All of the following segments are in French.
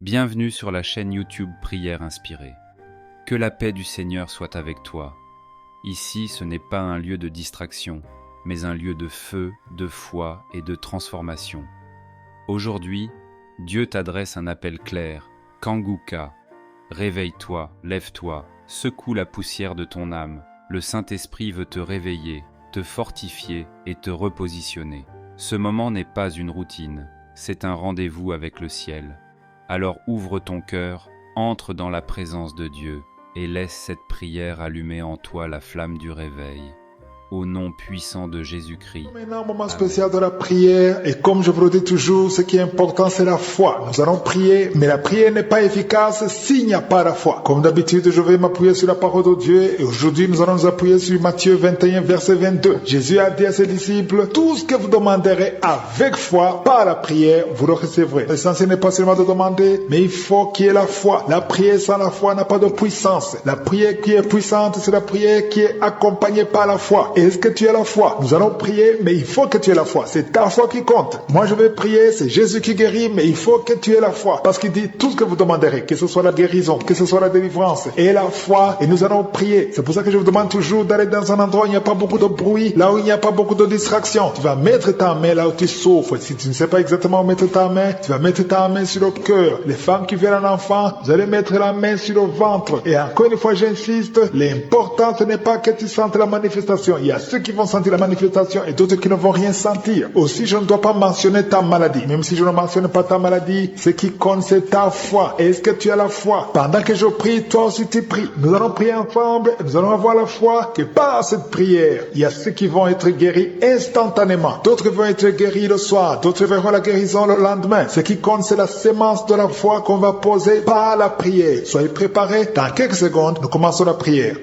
Bienvenue sur la chaîne YouTube Prière Inspirée. Que la paix du Seigneur soit avec toi. Ici, ce n'est pas un lieu de distraction, mais un lieu de feu, de foi et de transformation. Aujourd'hui, Dieu t'adresse un appel clair. Kanguka, réveille-toi, lève-toi, secoue la poussière de ton âme. Le Saint-Esprit veut te réveiller, te fortifier et te repositionner. Ce moment n'est pas une routine, c'est un rendez-vous avec le ciel. Alors ouvre ton cœur, entre dans la présence de Dieu et laisse cette prière allumer en toi la flamme du réveil. Au nom puissant de Jésus-Christ. Maintenant, un moment spécial de la prière, et comme je vous le dis toujours, ce qui est important, c'est la foi. Nous allons prier, mais la prière n'est pas efficace s'il n'y a pas la foi. Comme d'habitude, je vais m'appuyer sur la parole de Dieu, et aujourd'hui, nous allons nous appuyer sur Matthieu 21, verset 22. Jésus a dit à ses disciples, tout ce que vous demanderez avec foi, par la prière, vous le recevrez. L'essentiel n'est pas seulement de demander, mais il faut qu'il y ait la foi. La prière sans la foi n'a pas de puissance. La prière qui est puissante, c'est la prière qui est accompagnée par la foi. Est-ce que tu as la foi? Nous allons prier, mais il faut que tu aies la foi. C'est ta foi qui compte. Moi, je vais prier, c'est Jésus qui guérit, mais il faut que tu aies la foi. Parce qu'il dit tout ce que vous demanderez, que ce soit la guérison, que ce soit la délivrance, et la foi, et nous allons prier. C'est pour ça que je vous demande toujours d'aller dans un endroit où il n'y a pas beaucoup de bruit, là où il n'y a pas beaucoup de distractions. Tu vas mettre ta main là où tu souffres. Si tu ne sais pas exactement où mettre ta main, tu vas mettre ta main sur le cœur. Les femmes qui veulent un enfant, vous allez mettre la main sur le ventre. Et encore une fois, j'insiste, l'important, ce n'est pas que tu sentes la manifestation. Il y a ceux qui vont sentir la manifestation et d'autres qui ne vont rien sentir. Aussi, je ne dois pas mentionner ta maladie. Même si je ne mentionne pas ta maladie, ce qui compte, c'est ta foi. Est-ce que tu as la foi? Pendant que je prie, toi aussi tu pries. Nous allons prier ensemble et nous allons avoir la foi que par cette prière, il y a ceux qui vont être guéris instantanément. D'autres vont être guéris le soir. D'autres verront la guérison le lendemain. Ce qui compte, c'est la sémence de la foi qu'on va poser par la prière. Soyez préparés. Dans quelques secondes, nous commençons la prière.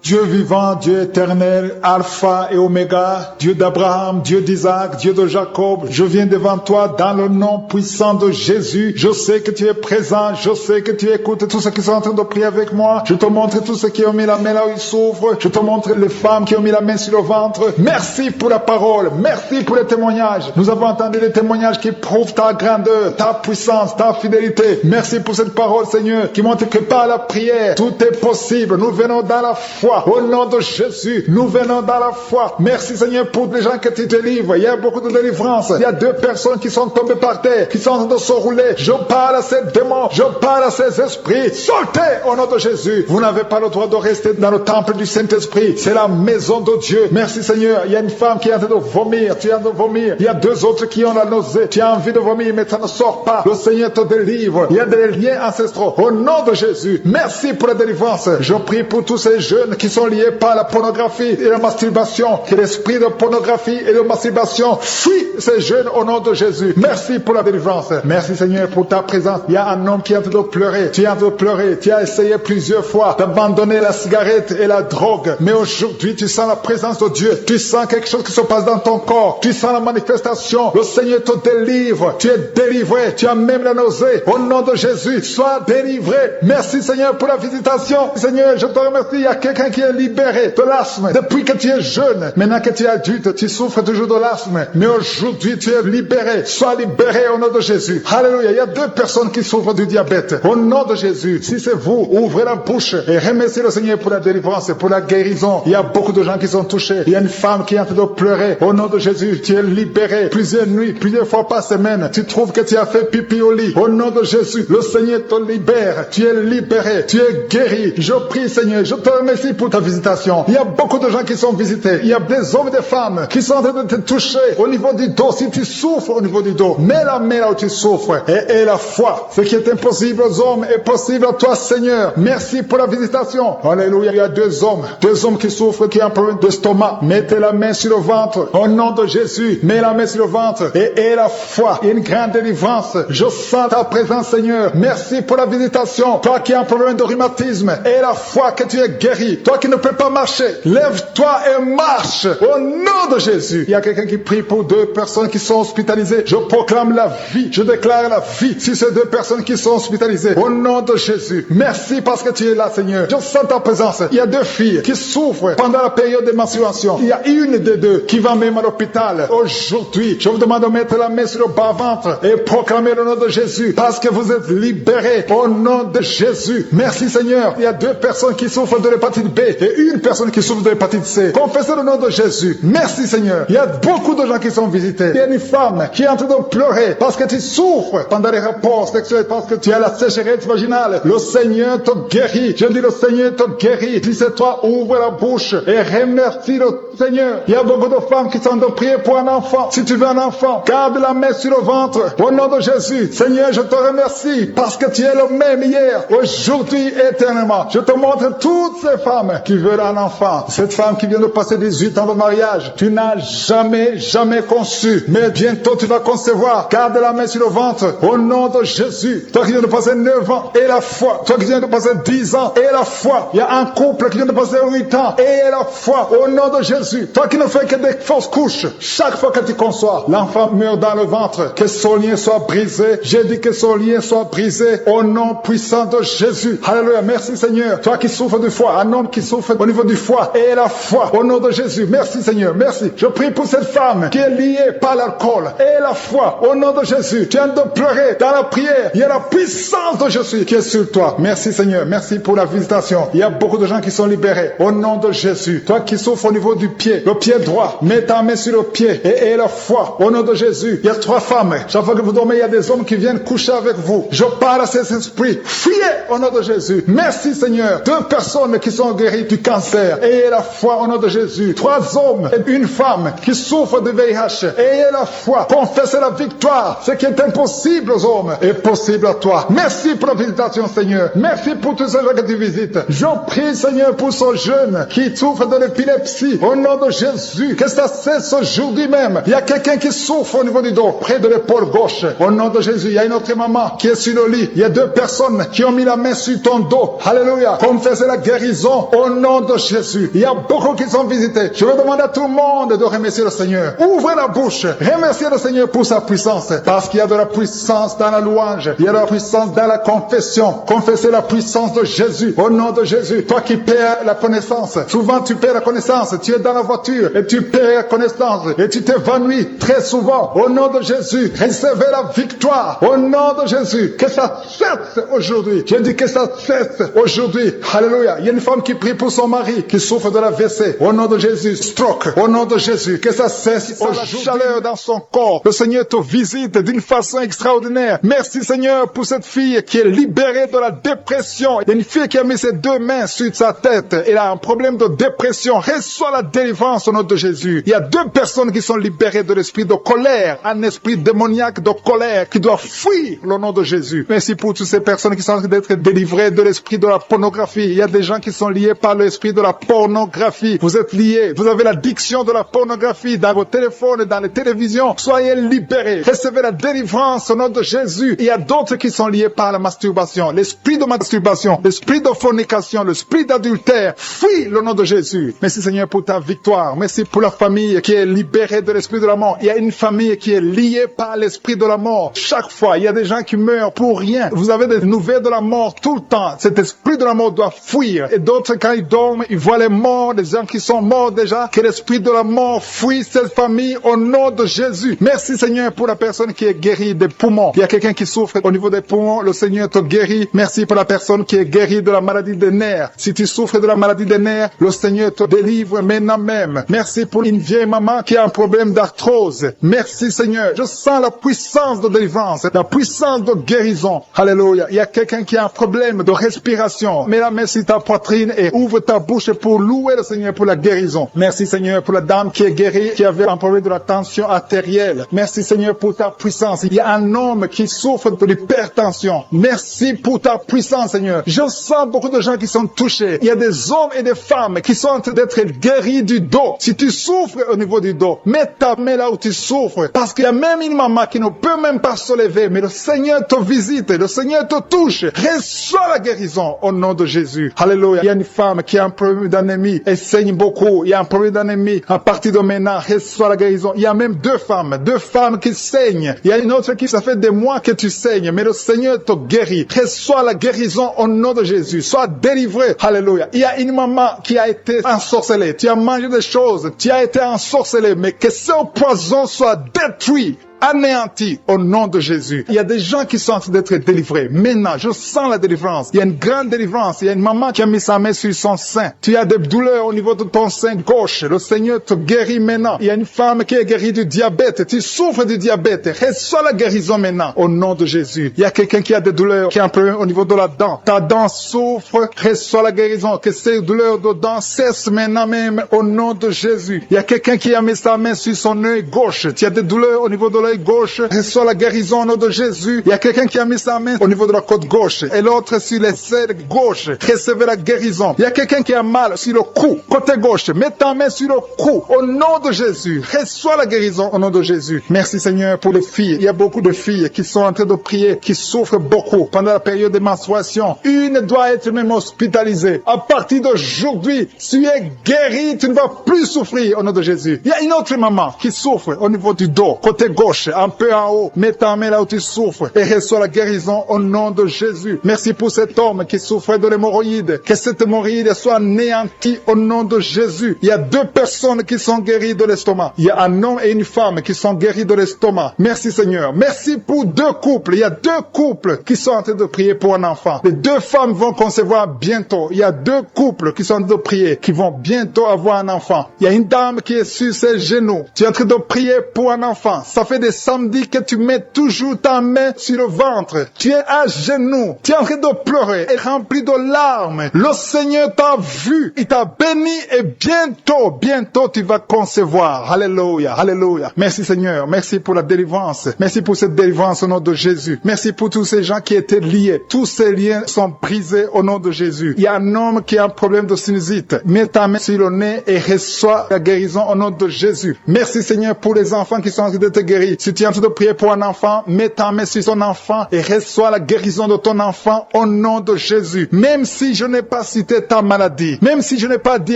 Dieu vivant, Dieu éternel, Alpha et Oméga, Dieu d'Abraham, Dieu d'Isaac, Dieu de Jacob, je viens devant toi dans le nom puissant de Jésus. Je sais que tu es présent, je sais que tu écoutes tous ceux qui sont en train de prier avec moi. Je te montre tous ceux qui ont mis la main là où ils souffrent. Je te montre les femmes qui ont mis la main sur le ventre. Merci pour la parole, merci pour les témoignages. Nous avons entendu les témoignages qui prouvent ta grandeur, ta puissance, ta fidélité. Merci pour cette parole, Seigneur, qui montre que par la prière, tout est possible. Nous venons dans la foi. Au nom de Jésus, nous venons dans la foi. Merci Seigneur pour les gens que tu délivres. Il y a beaucoup de délivrance. Il y a 2 personnes qui sont tombées par terre, qui sont en train de se rouler. Je parle à ces démons, je parle à ces esprits. Sortez au nom de Jésus. Vous n'avez pas le droit de rester dans le temple du Saint-Esprit. C'est la maison de Dieu. Merci Seigneur. Il y a une femme qui est en train de vomir. Tu es en train de vomir. Il y a 2 autres qui ont la nausée. Tu as envie de vomir, mais ça ne sort pas. Le Seigneur te délivre. Il y a des liens ancestraux. Au nom de Jésus, merci pour la délivrance. Je prie pour tous ces jeunes qui sont liés par la pornographie et la masturbation. Que l'esprit de pornographie et de masturbation fuit ces jeunes au nom de Jésus. Merci pour la délivrance. Merci Seigneur pour ta présence. Il y a un homme qui est en train de pleurer. Tu es en train de pleurer. Tu as essayé plusieurs fois d'abandonner la cigarette et la drogue. Mais aujourd'hui, tu sens la présence de Dieu. Tu sens quelque chose qui se passe dans ton corps. Tu sens la manifestation. Le Seigneur te délivre. Tu es délivré. Tu as même la nausée. Au nom de Jésus, sois délivré. Merci Seigneur pour la visitation. Seigneur, je te remercie. Il y a quelqu'un qui est libéré de l'asthme depuis que tu es jeune. Maintenant que tu es adulte, tu souffres toujours de l'asthme. Mais aujourd'hui, tu es libéré. Sois libéré au nom de Jésus. Alléluia. Il y a 2 personnes qui souffrent du diabète. Au nom de Jésus, si c'est vous, ouvrez la bouche et remerciez le Seigneur pour la délivrance, pour la guérison. Il y a beaucoup de gens qui sont touchés. Il y a une femme qui est en train de pleurer. Au nom de Jésus, tu es libéré. Plusieurs nuits, plusieurs fois par semaine, tu trouves que tu as fait pipi au lit. Au nom de Jésus, le Seigneur te libère. Tu es libéré. Tu es guéri. Je prie, Seigneur, je te remercie pour ta visitation. Il y a beaucoup de gens qui sont visités. Il y a des hommes et des femmes qui sont en train de te toucher au niveau du dos. Si tu souffres au niveau du dos, mets la main là où tu souffres et la foi. Ce qui est impossible aux hommes est possible à toi, Seigneur. Merci pour la visitation. Alléluia. Il y a 2 hommes qui souffrent, qui ont un problème d'estomac. Mettez la main sur le ventre. Au nom de Jésus, mets la main sur le ventre et la foi. Une grande délivrance. Je sens ta présence, Seigneur. Merci pour la visitation. Toi qui as un problème de rhumatisme et la foi que tu es guéri. Toi Toi qui ne peux pas marcher, lève-toi et marche. Au nom de Jésus. Il y a quelqu'un qui prie pour 2 personnes qui sont hospitalisées. Je proclame la vie. Je déclare la vie sur ces 2 personnes qui sont hospitalisées. Au nom de Jésus. Merci parce que tu es là, Seigneur. Je sens ta présence. Il y a 2 filles qui souffrent pendant la période de menstruation. Il y a une des 2 qui va même à l'hôpital. Aujourd'hui, je vous demande de mettre la main sur le bas-ventre et proclamer le nom de Jésus parce que vous êtes libérés au nom de Jésus. Merci, Seigneur. Il y a 2 personnes qui souffrent de l'hépatite B et une personne qui souffre de l'hépatite C. Confessez le nom de Jésus. Merci, Seigneur. Il y a beaucoup de gens qui sont visités. Il y a une femme qui est en train de pleurer parce que tu souffres pendant les rapports sexuels, parce que tu as la sécheresse vaginale. Le Seigneur te guérit. Je dis le Seigneur te guérit. Si c'est toi, ouvre la bouche et remercie le Seigneur. Il y a beaucoup de femmes qui sont en train de prier pour un enfant. Si tu veux un enfant, garde la main sur le ventre. Au nom de Jésus. Seigneur, je te remercie parce que tu es le même hier, aujourd'hui, éternellement. Je te montre toutes ces femmes qui veulent un enfant. Cette femme qui vient de passer 18 ans de mariage, tu n'as jamais conçu. Mais bientôt tu vas concevoir. Garde la main sur le ventre. Au nom de Jésus. Toi qui viens de passer 9 ans et la foi. Toi qui viens de passer 10 ans et la foi. Il y a un couple qui vient de passer 8 ans et la foi. Au nom de Jésus. Toi qui ne fais que des fausses couches. Chaque fois que tu conçois, l'enfant meurt dans le ventre. Que son lien soit brisé. J'ai dit que son lien soit brisé. Au nom puissant de Jésus. Alléluia. Merci, Seigneur. Toi qui souffres du foie. Un homme qui souffre au niveau du foie et la foi. Au nom de Jésus. Merci, Seigneur. Merci. Je prie pour cette femme qui est liée par l'alcool et la foi. Au nom de Jésus. Tu viens de pleurer dans la prière. Il y a la puissance de Jésus qui est sur toi. Merci, Seigneur. Merci pour la visitation. Il y a beaucoup de gens qui sont libérés. Au nom de Jésus. Toi qui souffres au niveau du pied, le pied droit, mets ta main sur le pied et la foi. Au nom de Jésus. Il y a 3 femmes. Chaque fois que vous dormez, il y a des hommes qui viennent coucher avec vous. Je parle à ces esprits. Fuyez au nom de Jésus. Merci, Seigneur. 2 personnes qui sont guéries du cancer. Ayez la foi au nom de Jésus. 3 hommes et une femme qui souffrent de VIH. Ayez la foi. Confessez la victoire. Ce qui est impossible aux hommes est possible à toi. Merci pour la visitation, Seigneur. Merci pour tous ces gens que tu visites. Je prie, Seigneur, pour ce jeune qui souffre de l'épilepsie. Au nom de Jésus. Que ça cesse aujourd'hui même. Il y a quelqu'un qui souffre au niveau du dos, près de l'épaule gauche. Au nom de Jésus. Il y a une autre maman qui est sur le lit. Il y a 2 personnes qui ont mis la main sur ton dos. Alléluia. Confessez la guérison au nom de Jésus. Il y a beaucoup qui sont visités. Je veux demander à tout le monde de remercier le Seigneur. Ouvrez la bouche. Remerciez le Seigneur pour sa puissance. Parce qu'il y a de la puissance dans la louange. Il y a de la puissance dans la confession. Confessez la puissance de Jésus. Au nom de Jésus. Toi qui perds la connaissance. Souvent tu perds la connaissance. Tu es dans la voiture et tu perds la connaissance. Et tu t'évanouis très souvent. Au nom de Jésus. Recevez la victoire. Au nom de Jésus. Que ça cesse aujourd'hui. Je dis que ça cesse aujourd'hui. Alléluia. Il y a une femme qui prie pour son mari qui souffre de la WC. Au nom de Jésus. Stroke. Au nom de Jésus. Que ça cesse aujourd'hui. La chaleur dans son corps. Le Seigneur te visite d'une façon extraordinaire. Merci, Seigneur, pour cette fille qui est libérée de la dépression. Il y a une fille qui a mis ses 2 mains sur sa tête. Elle a un problème de dépression. Reçois la délivrance au nom de Jésus. Il y a 2 personnes qui sont libérées de l'esprit de colère. Un esprit démoniaque de colère qui doit fuir le nom de Jésus. Merci pour toutes ces personnes qui sont en train d'être délivrées de l'esprit de la pornographie. Il y a des gens qui sont liés par l'esprit de la pornographie. Vous êtes liés. Vous avez l'addiction de la pornographie dans vos téléphones et dans les télévisions. Soyez libérés. Recevez la délivrance au nom de Jésus. Il y a d'autres qui sont liés par la masturbation. L'esprit de masturbation, l'esprit de fornication, l'esprit d'adultère. Fuis le nom de Jésus. Merci, Seigneur, pour ta victoire. Merci pour la famille qui est libérée de l'esprit de la mort. Il y a une famille qui est liée par l'esprit de la mort. Chaque fois, il y a des gens qui meurent pour rien. Vous avez des nouvelles de la mort tout le temps. Cet esprit de la mort doit fuir. Et d'autres, quand ils dorment, ils voient les morts, des gens qui sont morts déjà. Que l'esprit de la mort fuit cette famille au nom de Jésus. Merci, Seigneur, pour la personne qui est guérie des poumons. Il y a quelqu'un qui souffre au niveau des poumons. Le Seigneur te guérit. Merci pour la personne qui est guérie de la maladie des nerfs. Si tu souffres de la maladie des nerfs, le Seigneur te délivre maintenant même. Merci pour une vieille maman qui a un problème d'arthrose. Merci, Seigneur. Je sens la puissance de délivrance, la puissance de guérison. Alléluia. Il y a quelqu'un qui a un problème de respiration. Mets la main sur ta poitrine et ouvre ta bouche pour louer le Seigneur pour la guérison. Merci, Seigneur, pour la dame qui est guérie, qui avait un problème de la tension artérielle. Merci, Seigneur, pour ta puissance. Il y a un homme qui souffre de l'hypertension. Merci pour ta puissance, Seigneur. Je sens beaucoup de gens qui sont touchés. Il y a des hommes et des femmes qui sont en train d'être guéris du dos. Si tu souffres au niveau du dos, mets ta main là où tu souffres. Parce qu'il y a même une maman qui ne peut même pas se lever, mais le Seigneur te visite, le Seigneur te touche. Reçois la guérison au nom de Jésus. Alléluia. Il y a une femme femme qui a un problème d'anémie et saigne beaucoup. Il y a un problème d'anémie. À partir de maintenant, reçois la guérison. Il y a même deux femmes qui saignent. Il y a une autre qui, ça fait des mois que tu saignes, mais le Seigneur te guérit. Reçois la guérison au nom de Jésus. Sois délivré. Alléluia. Il y a une maman qui a été ensorcelée. Tu as mangé des choses. Tu as été ensorcelé, mais que ce poison soit détruit, anéanti au nom de Jésus. Il y a des gens qui sont en train d'être délivrés. Maintenant, je sens la délivrance. Il y a une grande délivrance. Il y a une maman qui a mis sa main sur son sein. Tu as des douleurs au niveau de ton sein gauche. Le Seigneur te guérit maintenant. Il y a une femme qui est guérie du diabète. Tu souffres du diabète. Reçois la guérison maintenant au nom de Jésus. Il y a quelqu'un qui a des douleurs, qui a un problème au niveau de la dent. Ta dent souffre. Reçois la guérison. Que ces douleurs de dents cessent maintenant même au nom de Jésus. Il y a quelqu'un qui a mis sa main sur son œil gauche. Tu as des douleurs au niveau de l'œil gauche, reçoit la guérison au nom de Jésus. Il y a quelqu'un qui a mis sa main au niveau de la côte gauche et l'autre sur l'aisselle gauche. Recevez la guérison. Il y a quelqu'un qui a mal sur le cou, côté gauche. Mets ta main sur le cou au nom de Jésus. Reçois la guérison au nom de Jésus. Merci Seigneur pour les filles. Il y a beaucoup de filles qui sont en train de prier, qui souffrent beaucoup pendant la période de menstruation. Une doit être même hospitalisée. À partir d'aujourd'hui, tu es guéri, tu ne vas plus souffrir au nom de Jésus. Il y a une autre maman qui souffre au niveau du dos, côté gauche, un peu en haut. Mets ta main là où tu souffres et reçois la guérison au nom de Jésus. Merci pour cet homme qui souffrait de l'hémorroïde. Que cette hémorroïde soit anéantie au nom de Jésus. Il y a deux personnes qui sont guéries de l'estomac. Il y a un homme et une femme qui sont guéris de l'estomac. Merci Seigneur. Merci pour deux couples. Il y a deux couples qui sont en train de prier pour un enfant. Les deux femmes vont concevoir bientôt. Il y a deux couples qui sont en train de prier, qui vont bientôt avoir un enfant. Il y a une dame qui est sur ses genoux. Tu es en train de prier pour un enfant. Ça fait des samedis que tu mets toujours ta main sur le ventre. Tu es à genoux. Tu es en train de pleurer et rempli de larmes. Le Seigneur t'a vu. Il t'a béni et bientôt tu vas concevoir. Alléluia. Alléluia. Merci Seigneur. Merci pour la délivrance. Merci pour cette délivrance au nom de Jésus. Merci pour tous ces gens qui étaient liés. Tous ces liens sont brisés au nom de Jésus. Il y a un homme qui a un problème de sinusite. Mets ta main sur le nez et reçois la guérison au nom de Jésus. Merci Seigneur pour les enfants qui sont en train de te guérir. Si tu es en train de prier pour un enfant, mets ta main sur son enfant et reçois la guérison de ton enfant au nom de Jésus. Même si je n'ai pas cité ta maladie, même si je n'ai pas dit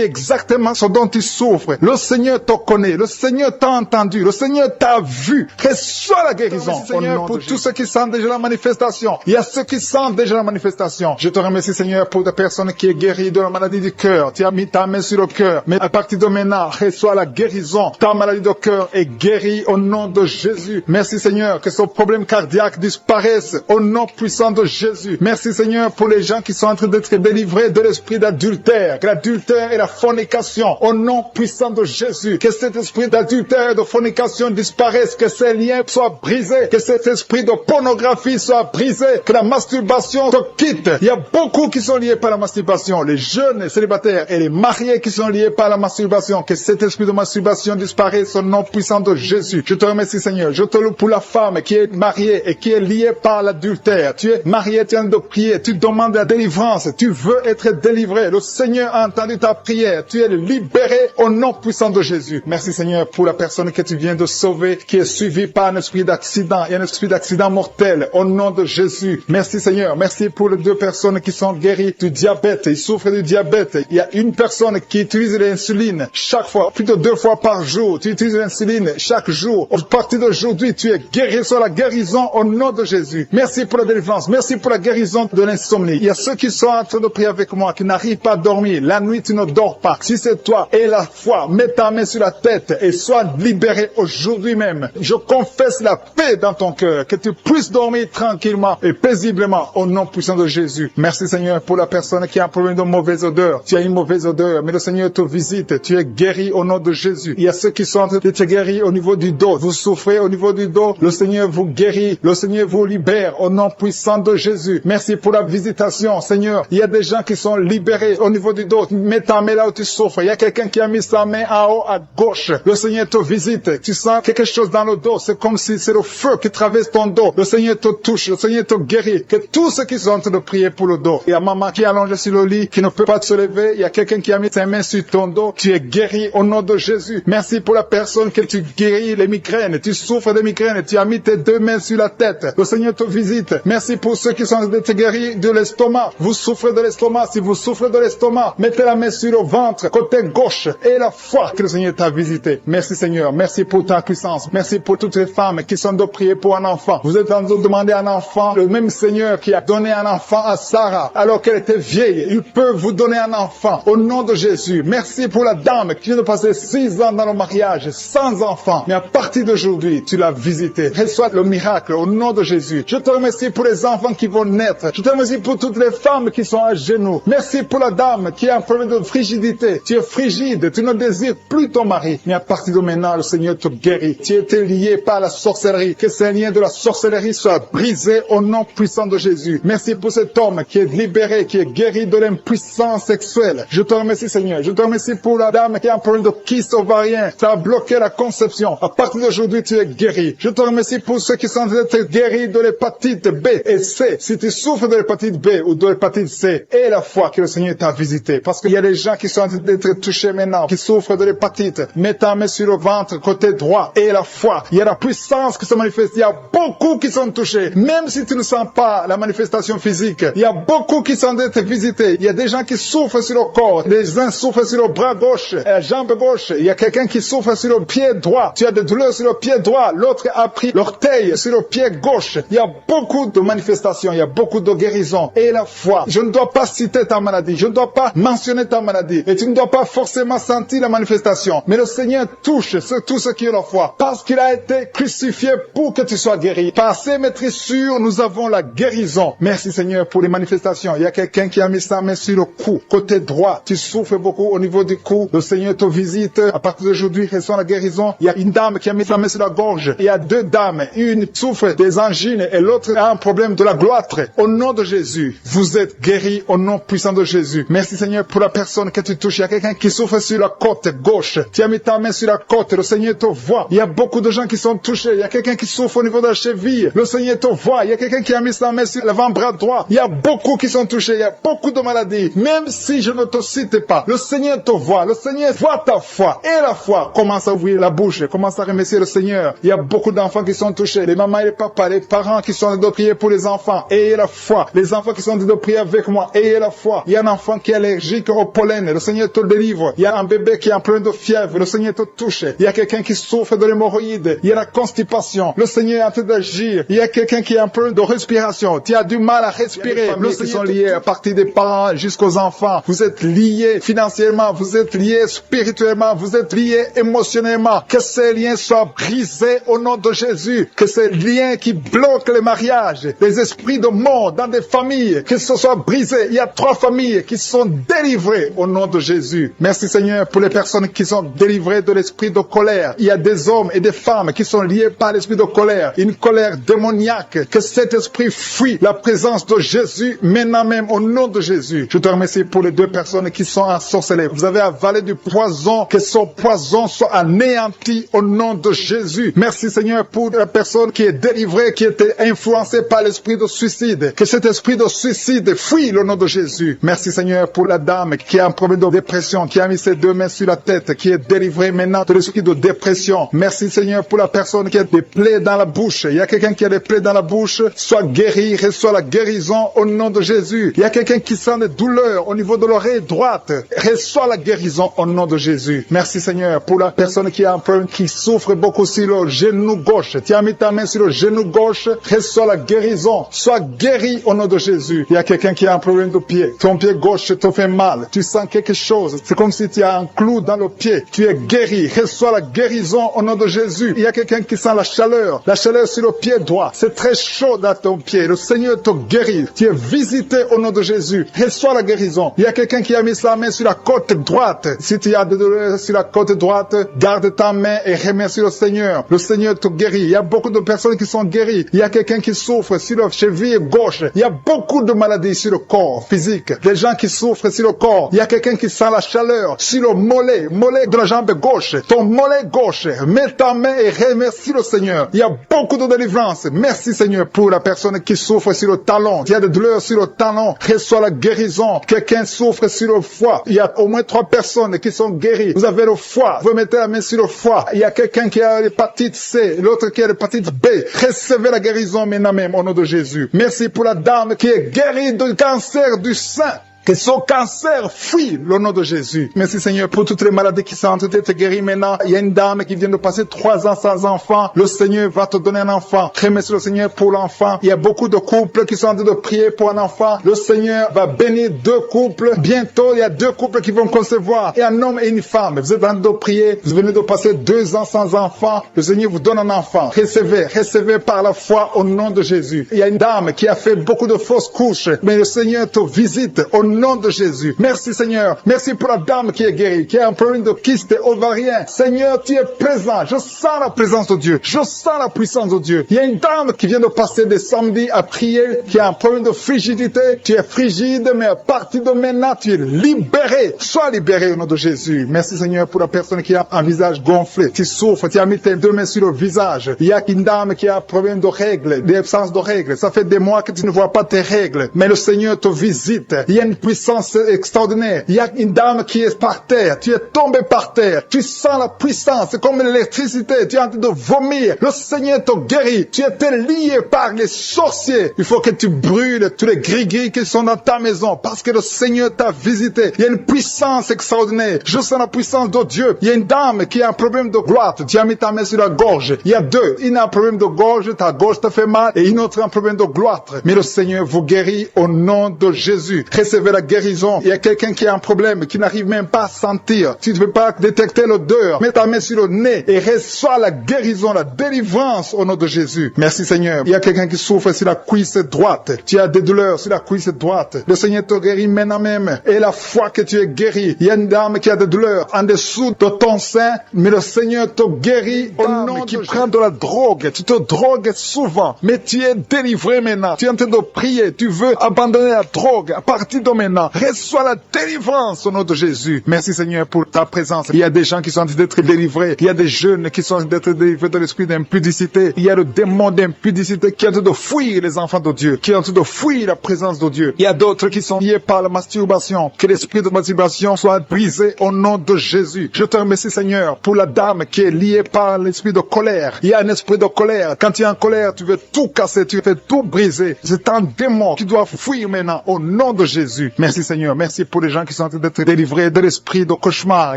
exactement ce dont tu souffres, le Seigneur te connaît, le Seigneur t'a entendu, le Seigneur t'a vu. Reçois la guérison au nom pour tous ceux qui sentent déjà la manifestation. Il y a ceux qui sentent déjà la manifestation. Je te remercie Seigneur pour des personnes qui est guérie de la maladie du cœur. Tu as mis ta main sur le cœur, mais à partir de maintenant, reçois la guérison. Ta maladie de cœur est guérie au nom de Jésus. Merci Seigneur que ce problème cardiaque disparaisse au nom puissant de Jésus. Merci Seigneur pour les gens qui sont en train d'être délivrés de l'esprit d'adultère, que l'adultère et la fornication au nom puissant de Jésus. Que cet esprit d'adultère et de fornication disparaisse, que ces liens soient brisés, que cet esprit de pornographie soit brisé, que la masturbation te quitte. Il y a beaucoup qui sont liés par la masturbation, les jeunes célibataires et les mariés qui sont liés par la masturbation. Que cet esprit de masturbation disparaisse au nom puissant de Jésus. Je te remercie Seigneur. Je te loue pour la femme qui est mariée et qui est liée par l'adultère. Tu es marié, tu es en train de prier, tu demandes la délivrance, tu veux être délivré. Le Seigneur a entendu ta prière. Tu es libéré au nom puissant de Jésus. Merci Seigneur pour la personne que tu viens de sauver, qui est suivie par un esprit d'accident et un esprit d'accident mortel au nom de Jésus. Merci Seigneur. Merci pour les deux personnes qui sont guéries du diabète. Ils souffrent du diabète. Il y a une personne qui utilise l'insuline chaque fois, plus de 2 fois par jour. Tu utilises l'insuline chaque jour. À partir d'aujourd'hui, tu es guéri sur la guérison au nom de Jésus. Merci pour la délivrance. Merci pour la guérison de l'insomnie. Il y a ceux qui sont en train de prier avec moi, qui n'arrivent pas à dormir. La nuit, tu ne dors pas. Si c'est toi et la foi, mets ta main sur la tête et sois libéré aujourd'hui même. Je confesse la paix dans ton cœur, que tu puisses dormir tranquillement et paisiblement au nom puissant de Jésus. Merci Seigneur pour la personne qui a un problème de mauvaise odeur. Tu as une mauvaise odeur, mais le Seigneur te visite. Tu es guéri au nom de Jésus. Il y a ceux qui sont en train de te guérir au niveau du dos. Vous souffrez au niveau du dos. Le Seigneur vous guérit. Le Seigneur vous libère au nom puissant de Jésus. Merci pour la visitation, Seigneur. Il y a des gens qui sont libérés au niveau du dos. Mets ta main là où tu souffres. Il y a quelqu'un qui a mis sa main en haut à gauche. Le Seigneur te visite. Tu sens quelque chose dans le dos. C'est comme si c'est le feu qui traverse ton dos. Le Seigneur te touche. Le Seigneur te guérit. Que tous ceux qui sont en train de prier pour le dos. Il y a maman qui est allongée sur le lit, qui ne peut pas se lever. Il y a quelqu'un qui a mis sa main sur ton dos. Tu es guéri au nom de Jésus. Merci pour la personne que tu guéris les migraines. Tu souffrent de migraine, tu as mis tes 2 mains sur la tête. Le Seigneur te visite. Merci pour ceux qui sont guéris de l'estomac. Vous souffrez de l'estomac. Si vous souffrez de l'estomac, mettez la main sur le ventre, côté gauche, et la foi que le Seigneur t'a visité. Merci Seigneur. Merci pour ta puissance. Merci pour toutes les femmes qui sont de prier pour un enfant. Vous êtes en train de demander un enfant. Le même Seigneur qui a donné un enfant à Sarah alors qu'elle était vieille, il peut vous donner un enfant au nom de Jésus. Merci pour la dame qui vient de passer 6 ans dans le mariage sans enfant. Mais à partir d'aujourd'hui, tu l'as visité. Reçois le miracle au nom de Jésus. Je te remercie pour les enfants qui vont naître. Je te remercie pour toutes les femmes qui sont à genoux. Merci pour la dame qui a un problème de frigidité. Tu es frigide, tu ne désires plus ton mari. Mais à partir de maintenant, le Seigneur te guérit. Tu étais lié par la sorcellerie. Que ces liens de la sorcellerie soient brisés au nom puissant de Jésus. Merci pour cet homme qui est libéré, qui est guéri de l'impuissance sexuelle. Je te remercie Seigneur. Je te remercie pour la dame qui a un problème de kyste ovarien. Ça a bloqué la conception. À partir d'aujourd'hui, tu es guéri. Je te remercie pour ceux qui sont guéris de l'hépatite B et C. Si tu souffres de l'hépatite B ou de l'hépatite C, et la foi que le Seigneur t'a visité. Parce qu'il y a des gens qui sont en train d'être touchés maintenant, qui souffrent de l'hépatite. Mets ta main sur le ventre, côté droit, et la foi. Il y a la puissance qui se manifeste. Il y a beaucoup qui sont touchés. Même si tu ne sens pas la manifestation physique, il y a beaucoup qui sont en train d'être visités. Il y a des gens qui souffrent sur le corps. Les uns souffrent sur le bras gauche, la jambe gauche. Il y a quelqu'un qui souffre sur le pied droit. Tu as des douleurs sur le pied droit. L'autre a pris l'orteil sur le pied gauche. Il y a beaucoup de manifestations. Il y a beaucoup de guérisons. Et la foi. Je ne dois pas citer ta maladie. Je ne dois pas mentionner ta maladie. Et tu ne dois pas forcément sentir la manifestation. Mais le Seigneur touche tous ceux qui ont la foi. Parce qu'il a été crucifié pour que tu sois guéri. Par ses maîtrissures, nous avons la guérison. Merci Seigneur pour les manifestations. Il y a quelqu'un qui a mis sa main sur le cou. Côté droit. Tu souffres beaucoup au niveau du cou. Le Seigneur te visite. À partir d'aujourd'hui, reçois la guérison. Il y a une dame qui a mis sa main sur la gorge. Il y a 2 dames. Une souffre des angines et l'autre a un problème de la gloître. Au nom de Jésus, vous êtes guéris au nom puissant de Jésus. Merci Seigneur pour la personne que tu touches. Il y a quelqu'un qui souffre sur la côte gauche. Tu as mis ta main sur la côte. Le Seigneur te voit. Il y a beaucoup de gens qui sont touchés. Il y a quelqu'un qui souffre au niveau de la cheville. Le Seigneur te voit. Il y a quelqu'un qui a mis sa main sur l'avant-bras droit. Il y a beaucoup qui sont touchés. Il y a beaucoup de maladies. Même si je ne te cite pas, le Seigneur te voit. Le Seigneur voit ta foi. Et la foi commence à ouvrir la bouche. Commence à remercier le Seigneur. Il y a beaucoup d'enfants qui sont touchés. Les mamans et les papas, les parents qui sont en train de prier pour les enfants. Ayez la foi. Les enfants qui sont en train de prier avec moi. Ayez la foi. Il y a un enfant qui est allergique au pollen. Le Seigneur te délivre. Il y a un bébé qui est en plein de fièvre. Le Seigneur te touche. Il y a quelqu'un qui souffre de l'hémorroïde. Il y a la constipation. Le Seigneur est en train d'agir. Il y a quelqu'un qui est en plein de respiration. Tu as du mal à respirer. Le Seigneur sont liés à partir des parents jusqu'aux enfants. Vous êtes liés financièrement. Vous êtes liés spirituellement. Vous êtes liés émotionnellement. Que ces liens soient brisés au nom de Jésus. Que ces liens qui bloquent les mariages, les esprits de mort dans des familles, que ce soit brisé. Il y a 3 familles qui sont délivrées au nom de Jésus. Merci Seigneur pour les personnes qui sont délivrées de l'esprit de colère. Il y a des hommes et des femmes qui sont liés par l'esprit de colère. Une colère démoniaque. Que cet esprit fuit la présence de Jésus maintenant même au nom de Jésus. Je te remercie pour les 2 personnes qui sont ensorcelées. Vous avez avalé du poison. Que son poison soit anéanti au nom de Jésus. Merci Seigneur pour la personne qui est délivrée, qui était influencée par l'esprit de suicide. Que cet esprit de suicide fuit au nom de Jésus. Merci Seigneur pour la dame qui a un problème de dépression, qui a mis ses 2 mains sur la tête, qui est délivrée maintenant de l'esprit de dépression. Merci Seigneur pour la personne qui a des plaies dans la bouche. Il y a quelqu'un qui a des plaies dans la bouche. Sois guéri, reçois la guérison au nom de Jésus. Il y a quelqu'un qui sent des douleurs au niveau de l'oreille droite. Reçois la guérison au nom de Jésus. Merci Seigneur pour la personne qui a un problème, qui souffre beaucoup sur le genou gauche. Tu as mis ta main sur le genou gauche. Reçois la guérison. Sois guéri au nom de Jésus. Il y a quelqu'un qui a un problème de pied. Ton pied gauche te fait mal. Tu sens quelque chose. C'est comme si tu as un clou dans le pied. Tu es guéri. Reçois la guérison au nom de Jésus. Il y a quelqu'un qui sent la chaleur. La chaleur sur le pied droit. C'est très chaud dans ton pied. Le Seigneur te guérit. Tu es visité au nom de Jésus. Reçois la guérison. Il y a quelqu'un qui a mis sa main sur la côte droite. Si tu as des douleurs sur la côte droite, garde ta main et remercie le Seigneur. Le Seigneur te guérit. Il y a beaucoup de personnes qui sont guéries. Il y a quelqu'un qui souffre sur la cheville gauche. Il y a beaucoup de maladies sur le corps physique. Des gens qui souffrent sur le corps. Il y a quelqu'un qui sent la chaleur sur le mollet de la jambe gauche. Ton mollet gauche. Mets ta main et remercie le Seigneur. Il y a beaucoup de délivrance. Merci Seigneur pour la personne qui souffre sur le talon. Il y a des douleurs sur le talon. Reçois la guérison. Quelqu'un souffre sur le foie. Il y a au moins 3 personnes qui sont guéries. Vous avez le foie. Vous mettez la main sur le foie. Il y a quelqu'un qui a l'hépatite l'hépatite C, l'autre qui a l'hépatite B. Recevez la guérison maintenant même au nom de Jésus. Merci pour la dame qui est guérie du cancer du sein. Que son cancer fuit le nom de Jésus. Merci Seigneur pour toutes les maladies qui sont en train d'être guéries maintenant. Il y a une dame qui vient de passer 3 ans sans enfant. Le Seigneur va te donner un enfant. Remercie le Seigneur pour l'enfant. Il y a beaucoup de couples qui sont en train de prier pour un enfant. Le Seigneur va bénir 2 couples. Bientôt, il y a 2 couples qui vont concevoir. Et un homme et une femme. Vous êtes en train de prier. Vous venez de passer 2 ans sans enfant. Le Seigneur vous donne un enfant. Recevez par la foi au nom de Jésus. Il y a une dame qui a fait beaucoup de fausses couches. Mais le Seigneur te visite au nom de Jésus. Merci Seigneur. Merci pour la dame qui est guérie, qui a un problème de kyste ovarien. Seigneur, tu es présent. Je sens la présence de Dieu. Je sens la puissance de Dieu. Il y a une dame qui vient de passer des samedis à prier, qui a un problème de frigidité. Tu es frigide, mais à partir de maintenant, tu es libéré. Sois libéré au nom de Jésus. Merci Seigneur pour la personne qui a un visage gonflé. Tu souffres, tu as mis tes 2 mains sur le visage. Il y a une dame qui a un problème de règles, d'absence de règles. Ça fait des mois que tu ne vois pas tes règles, mais le Seigneur te visite. Il y a une puissance extraordinaire. Il y a une dame qui est par terre. Tu es tombé par terre. Tu sens la puissance. C'est comme l'électricité. Tu es en train de vomir. Le Seigneur te guérit. Tu étais lié par les sorciers. Il faut que tu brûles tous les gris-gris qui sont dans ta maison parce que le Seigneur t'a visité. Il y a une puissance extraordinaire. Je sens la puissance de Dieu. Il y a une dame qui a un problème de gloire. Tu as mis ta main sur la gorge. Il y a 2. Une a un problème de gorge. Ta gorge te fait mal. Et une autre a un problème de gloire. Mais le Seigneur vous guérit au nom de Jésus. Recevez la guérison. Il y a quelqu'un qui a un problème, qui n'arrive même pas à sentir. Tu ne peux pas détecter l'odeur. Mets ta main sur le nez et reçois la guérison, la délivrance au nom de Jésus. Merci Seigneur. Il y a quelqu'un qui souffre sur la cuisse droite. Tu as des douleurs sur la cuisse droite. Le Seigneur te guérit maintenant même. Et la foi que tu es guéri. Il y a une dame qui a des douleurs en dessous de ton sein, mais le Seigneur te guérit au nom qui prend de la drogue. Tu te drogues souvent, mais tu es délivré maintenant. Tu es en train de prier. Tu veux abandonner la drogue à partir de maintenant. Reçois la délivrance au nom de Jésus. Merci Seigneur pour ta présence. Il y a des gens qui sont en train d'être délivrés. Il y a des jeunes qui sont en train d'être délivrés de l'esprit d'impudicité. Il y a le démon d'impudicité qui est en train de fuir les enfants de Dieu, qui est en train de fuir la présence de Dieu. Il y a d'autres qui sont liés par la masturbation. Que l'esprit de masturbation soit brisé au nom de Jésus. Je te remercie Seigneur pour la dame qui est liée par l'esprit de colère. Il y a un esprit de colère. Quand tu es en colère, tu veux tout casser, tu veux tout briser. C'est un démon qui doit fuir maintenant au nom de Jésus. Merci Seigneur, merci pour les gens qui sont en train d'être délivrés de l'esprit de cauchemar.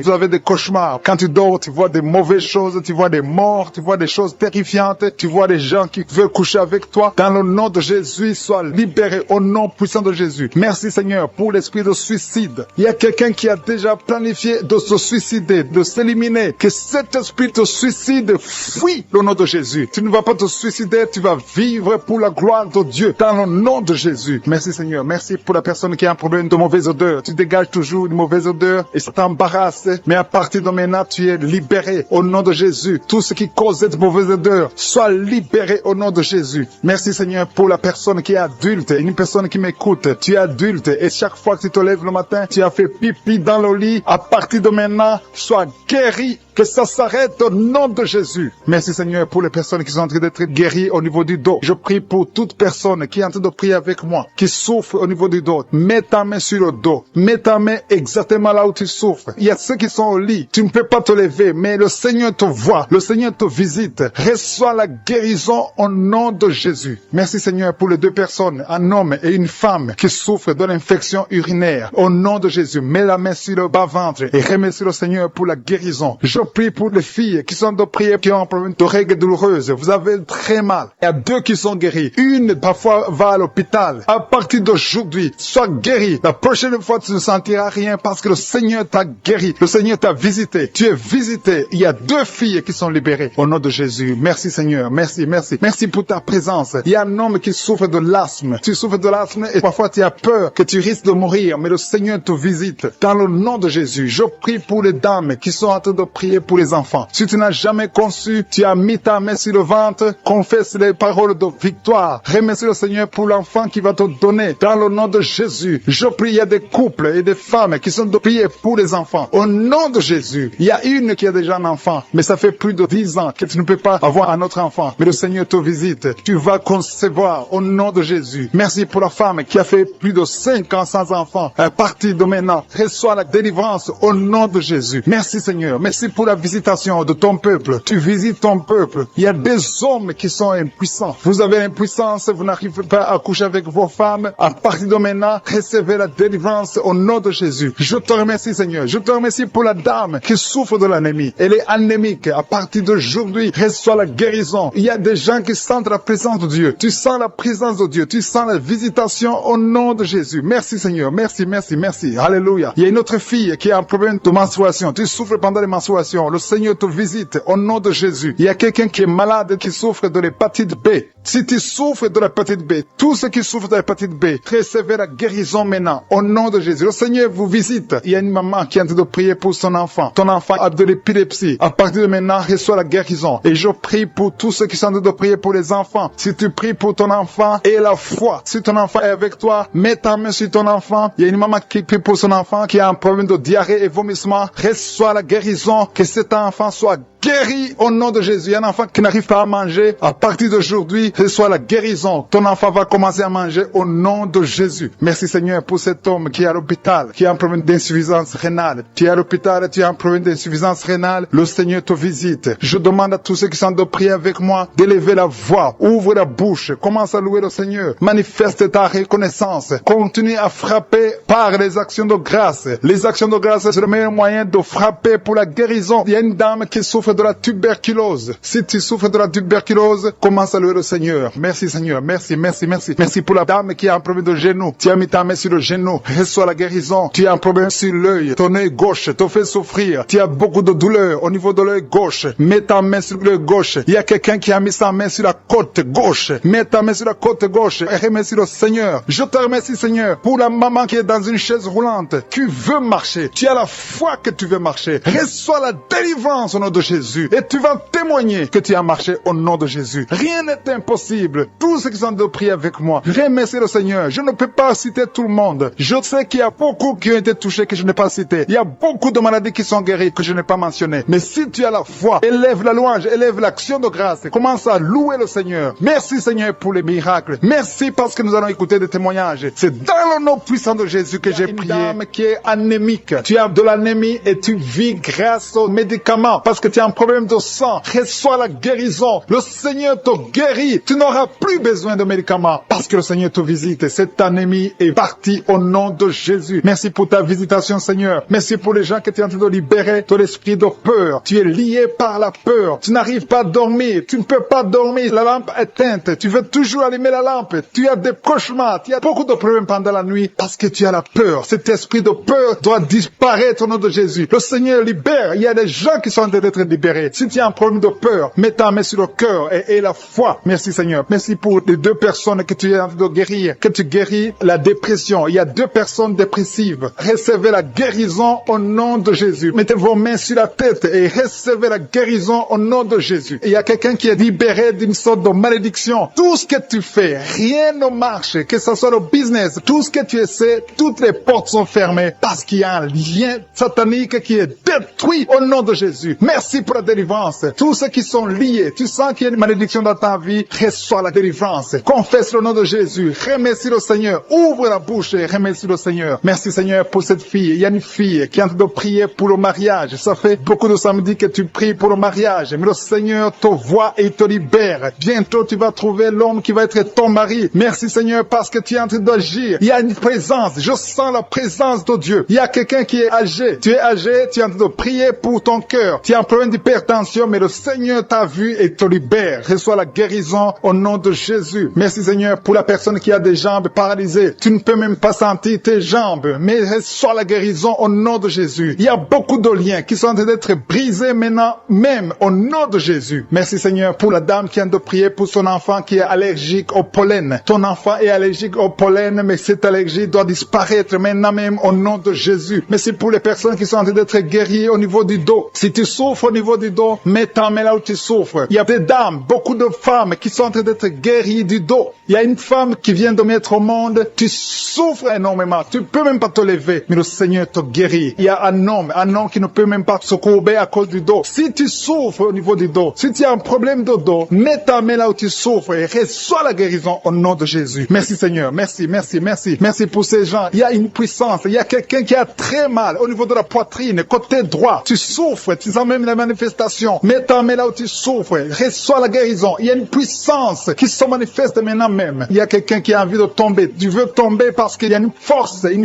Vous avez des cauchemars. Quand tu dors, tu vois des mauvaises choses, tu vois des morts, tu vois des choses terrifiantes, tu vois des gens qui veulent coucher avec toi. Dans le nom de Jésus, sois libéré au nom puissant de Jésus. Merci Seigneur pour l'esprit de suicide. Il y a quelqu'un qui a déjà planifié de se suicider, de s'éliminer. Que cet esprit de suicide fuit le nom de Jésus. Tu ne vas pas te suicider, tu vas vivre pour la gloire de Dieu. Dans le nom de Jésus. Merci Seigneur, merci pour la personne qui a un problème de mauvaise odeur. Tu dégages toujours une mauvaise odeur et ça t'embarrasse. Mais à partir de maintenant, tu es libéré au nom de Jésus. Tout ce qui cause cette mauvaise odeur, sois libéré au nom de Jésus. Merci Seigneur pour la personne qui est adulte, une personne qui m'écoute. Tu es adulte et chaque fois que tu te lèves le matin, tu as fait pipi dans le lit. À partir de maintenant, sois guéri. Que ça s'arrête au nom de Jésus. Merci Seigneur pour les personnes qui sont en train d'être guéries au niveau du dos. Je prie pour toute personne qui est en train de prier avec moi, qui souffre au niveau du dos. Mets ta main sur le dos. Mets ta main exactement là où tu souffres. Il y a ceux qui sont au lit. Tu ne peux pas te lever, mais le Seigneur te voit. Le Seigneur te visite. Reçois la guérison au nom de Jésus. Merci Seigneur pour les 2 personnes, un homme et une femme qui souffrent de l'infection urinaire. Au nom de Jésus, mets la main sur le bas-ventre et remercie le Seigneur pour la guérison. Je prie pour les filles qui sont de prier, qui ont un problème de règles douloureuses. Vous avez très mal. Il y a 2 qui sont guéris. Une, parfois, va à l'hôpital. À partir d'aujourd'hui, sois guéri. La prochaine fois, tu ne sentiras rien parce que le Seigneur t'a guéri. Le Seigneur t'a visité. Tu es visité. Il y a 2 filles qui sont libérées. Au nom de Jésus. Merci Seigneur. Merci, merci. Merci pour ta présence. Il y a un homme qui souffre de l'asthme. Tu souffres de l'asthme et parfois tu as peur que tu risques de mourir. Mais le Seigneur te visite. Dans le nom de Jésus, je prie pour les dames qui sont en train de prier pour les enfants. Si tu n'as jamais conçu, tu as mis ta main sur le ventre, confesse les paroles de victoire. Remercie le Seigneur pour l'enfant qui va te donner. Dans le nom de Jésus, Je prie, il y a des couples et des femmes qui sont de prier pour les enfants. Au nom de Jésus, il y a une qui a déjà un enfant, mais ça fait plus de 10 ans que tu ne peux pas avoir un autre enfant. Mais le Seigneur te visite. Tu vas concevoir au nom de Jésus. Merci pour la femme qui a fait plus de 5 ans sans enfant. À partir de maintenant, reçois la délivrance au nom de Jésus. Merci Seigneur. Merci pour la visitation de ton peuple. Tu visites ton peuple. Il y a des hommes qui sont impuissants. Vous avez l'impuissance, vous n'arrivez pas à coucher avec vos femmes. À partir de maintenant, recevez la délivrance au nom de Jésus. Je te remercie Seigneur. Je te remercie pour la dame qui souffre de l'anémie. Elle est anémique. À partir d'aujourd'hui, reçois la guérison. Il y a des gens qui sentent la présence de Dieu. Tu sens la présence de Dieu. Tu sens la visitation au nom de Jésus. Merci Seigneur. Merci, merci, merci. Alléluia. Il y a une autre fille qui a un problème de menstruation. Tu souffres pendant les menstruations. Le Seigneur te visite au nom de Jésus. Il y a quelqu'un qui est malade, qui souffre de l'hépatite B. Si tu souffres de l'hépatite B, tous ceux qui souffrent de l'hépatite B, recevez la guérison maintenant au nom de Jésus. Le Seigneur vous visite. Il y a une maman qui est en train de prier pour son enfant. Ton enfant a de l'épilepsie. À partir de maintenant, reçoit la guérison. Et je prie pour tous ceux qui sont en train de prier pour les enfants. Si tu pries pour ton enfant, aie la foi. Si ton enfant est avec toi, mets ta main sur ton enfant. Il y a une maman qui prie pour son enfant qui a un problème de diarrhée et vomissement. Reçois la guérison. Que cet enfant soit guéri au nom de Jésus. Il y a un enfant qui n'arrive pas à manger. À partir d'aujourd'hui, reçois la guérison. Ton enfant va commencer à manger au nom de Jésus. Merci Seigneur pour cet homme qui est à l'hôpital, qui a un problème d'insuffisance rénale. Tu es à l'hôpital et tu as un problème d'insuffisance rénale. Le Seigneur te visite. Je demande à tous ceux qui sont de prier avec moi d'élever la voix. Ouvre la bouche. Commence à louer le Seigneur. Manifeste ta reconnaissance. Continue à frapper par les actions de grâce. Les actions de grâce, c'est le meilleur moyen de frapper pour la guérison. Il y a une dame qui souffre de la tuberculose. Si tu souffres de la tuberculose, commence à louer le Seigneur. Merci Seigneur. Merci, merci, merci. Merci pour la dame qui a un problème de genou. Tu as mis ta main sur le genou. Reçois la guérison. Tu as un problème sur l'œil. Ton œil gauche te fait souffrir. Tu as beaucoup de douleur au niveau de l'œil gauche. Mets ta main sur l'œil gauche. Il y a quelqu'un qui a mis sa main sur la côte gauche. Mets ta main sur la côte gauche et remercie le Seigneur. Je te remercie Seigneur pour la maman qui est dans une chaise roulante. Tu veux marcher. Tu as la foi que tu veux marcher. Reçois la délivrance au nom de Jésus. Et tu vas témoigner que tu as marché au nom de Jésus. Rien n'est impossible. Tous ceux qui sont de prier avec moi, remercie le Seigneur. Je ne peux pas citer tout le monde. Je sais qu'il y a beaucoup qui ont été touchés que je n'ai pas cités. Il y a beaucoup de maladies qui sont guéries que je n'ai pas mentionnées. Mais si tu as la foi, élève la louange, élève l'action de grâce. Commence à louer le Seigneur. Merci Seigneur pour les miracles. Merci parce que nous allons écouter des témoignages. C'est dans le nom puissant de Jésus que j'ai prié. Une dame qui est anémique. Tu as de l'anémie et tu vis grâce aux médicaments parce que tu as un problème de sang. Reçois la guérison. Le Seigneur te guérit. Tu n'auras plus besoin de médicaments parce que le Seigneur te visite. Cette anémie est partie au nom de Jésus. Merci pour ta visitation Seigneur. Merci pour les gens que tu es en train de libérer de l'esprit de peur. Tu es lié par la peur. Tu n'arrives pas à dormir. Tu ne peux pas dormir. La lampe est éteinte. Tu veux toujours allumer la lampe. Tu as des cauchemars. Tu as beaucoup de problèmes pendant la nuit parce que tu as la peur. Cet esprit de peur doit disparaître au nom de Jésus. Le Seigneur libère. Il y a des gens qui sont en train d'être libérés. Si tu as un problème de peur, mets ta main sur le cœur et la foi. Merci Seigneur. Merci pour les 2 personnes que tu es en train de guérir. Que tu guéris la dépression. Il y a 2 personnes dépressives. Recevez la guérison au nom de Jésus. Mettez vos mains sur la tête et recevez la guérison au nom de Jésus. Il y a quelqu'un qui est libéré d'une sorte de malédiction. Tout ce que tu fais, rien ne marche. Que ce soit le business, tout ce que tu essaies, toutes les portes sont fermées parce qu'il y a un lien satanique qui est détruit au nom de Jésus. Merci pour la délivrance. Tous ceux qui sont liés, tu sens qu'il y a une malédiction dans ta vie, reçois la délivrance. Confesse le nom de Jésus. Remercie le Seigneur. Ouvre la bouche et remercie le Seigneur. Merci Seigneur pour cette fille. Il y a une fille qui est en train de prier pour le mariage. Ça fait beaucoup de samedis que tu pries pour le mariage. Mais le Seigneur te voit et te libère. Bientôt tu vas trouver l'homme qui va être ton mari. Merci Seigneur parce que tu es en train d'agir. Il y a une présence. Je sens la présence de Dieu. Il y a quelqu'un qui est âgé. Tu es âgé, tu es en train de prier pour ton cœur. Tu as un problème d'hypertension, mais le Seigneur t'a vu et te libère. Reçois la guérison au nom de Jésus. Merci Seigneur pour la personne qui a des jambes paralysées. Tu ne peux même pas sentir tes jambes, mais reçois la guérison au nom de Jésus. Il y a beaucoup de liens qui sont en train d'être brisés maintenant, même au nom de Jésus. Merci Seigneur pour la dame qui vient de prier pour son enfant qui est allergique au pollen. Ton enfant est allergique au pollen, mais cette allergie doit disparaître maintenant même au nom de Jésus. Merci pour les personnes qui sont en train d'être guéries au niveau du dos. Si tu souffres au niveau niveau du dos, mets ta main là où tu souffres. Il y a des dames, beaucoup de femmes qui sont en train d'être guéries du dos. Il y a une femme qui vient de mettre au monde, tu souffres énormément, tu peux même pas te lever, mais le Seigneur te guérit. Il y a un homme qui ne peut même pas se courber à cause du dos. Si tu souffres au niveau du dos, si tu as un problème de dos, mets ta main là où tu souffres et reçois la guérison au nom de Jésus. Merci Seigneur, merci, merci, merci. Merci pour ces gens. Il y a une puissance, il y a quelqu'un qui a très mal au niveau de la poitrine, côté droit. Tu souffres, tu sens même la manifestation. Mets ta main là où tu souffres, reçois la guérison. Il y a une puissance qui se manifeste maintenant même. Il y a quelqu'un qui a envie de tomber. Tu veux tomber parce qu'il y a une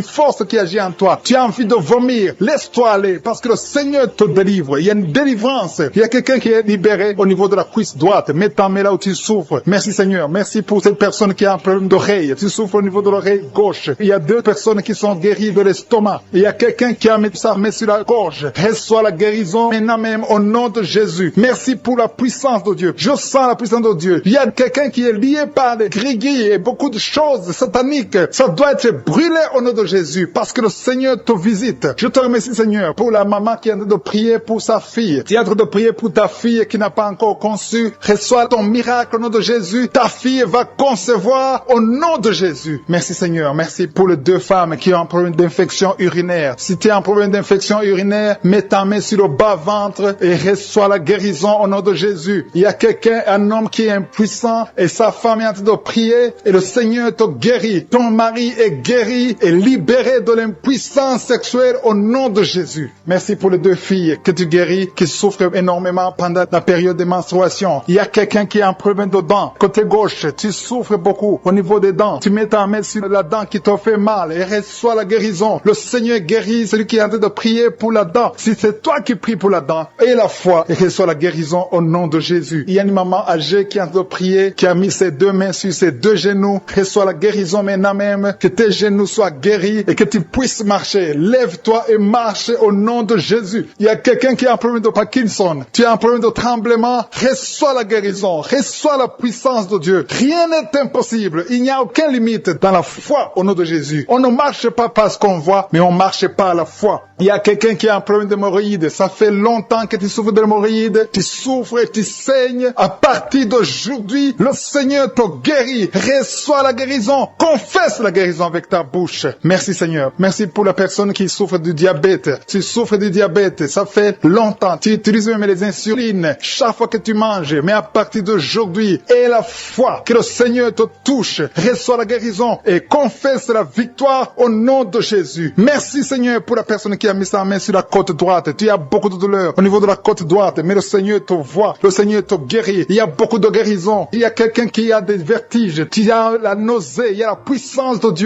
force qui agit en toi. Tu as envie de vomir. Laisse-toi aller parce que le Seigneur te délivre. Il y a une délivrance. Il y a quelqu'un qui est libéré au niveau de la cuisse droite. Mets ta main là où tu souffres. Merci Seigneur. Merci pour cette personne qui a un problème d'oreille. Tu souffres au niveau de l'oreille gauche. Il y a 2 personnes qui sont guéries de l'estomac. Il y a quelqu'un qui a mis sa main sur la gorge. Reçois la guérison maintenant même au nom de Jésus. Merci pour la puissance de Dieu. Je sens la puissance de Dieu. Il y a quelqu'un qui est lié par des gris et beaucoup de choses sataniques. Ça doit être brûlé au nom de Jésus parce que le Seigneur te visite. Je te remercie Seigneur pour la maman qui est en train de prier pour sa fille. Tu es en train de prier pour ta fille qui n'a pas encore conçu. Reçois ton miracle au nom de Jésus. Ta fille va concevoir au nom de Jésus. Merci Seigneur. Merci pour les 2 femmes qui ont un problème d'infection urinaire. Si tu as un problème d'infection urinaire, mets ta main sur le bas-ventre et reçois la guérison au nom de Jésus. Il y a quelqu'un, un homme qui est impuissant et sa femme est en train de prier et le Seigneur te guérit. Ton mari est guéri et libéré de l'impuissance sexuelle au nom de Jésus. Merci pour les 2 filles que tu guéris, qui souffrent énormément pendant la période de menstruation. Il y a quelqu'un qui a un problème de dents. Côté gauche, tu souffres beaucoup au niveau des dents. Tu mets ta main sur la dent qui te fait mal et reçois la guérison. Le Seigneur guérit celui qui est en train de prier pour la dent. Si c'est toi qui pries pour la dent, et la foi et reçois la guérison au nom de Jésus. Il y a une maman âgée qui est en train de prier, qui a mis ses 2 mains sur ses 2 genoux. Reçois la guérison maintenant même, que tes genoux soient guéris et que tu puisses marcher. Lève-toi et marche au nom de Jésus. Il y a quelqu'un qui a un problème de Parkinson. Tu as un problème de tremblement. Reçois la guérison. Reçois la puissance de Dieu. Rien n'est impossible. Il n'y a aucune limite dans la foi au nom de Jésus. On ne marche pas parce qu'on voit, mais on marche pas à la foi. Il y a quelqu'un qui a un problème d'hémorroïdes. Ça fait longtemps que tu souffres d'hémorroïdes. Tu souffres et tu saignes. À partir d'aujourd'hui, le Seigneur te guérit. Reçois la guérison. Confesse la guérison avec ta bouche. Merci Seigneur. Merci pour la personne qui souffre du diabète. Tu souffres du diabète. Ça fait longtemps. Tu utilises même les insulines chaque fois que tu manges. Mais à partir d'aujourd'hui, aie la foi que le Seigneur te touche. Reçois la guérison et confesse la victoire au nom de Jésus. Merci Seigneur pour la personne qui a mis sa main sur la côte droite. Tu as beaucoup de douleur au niveau de la côte droite, mais le Seigneur te voit. Le Seigneur te guérit. Il y a beaucoup de guérison. Il y a quelqu'un qui a des vertiges. Tu as la nausée. Il y a la puissance de Dieu.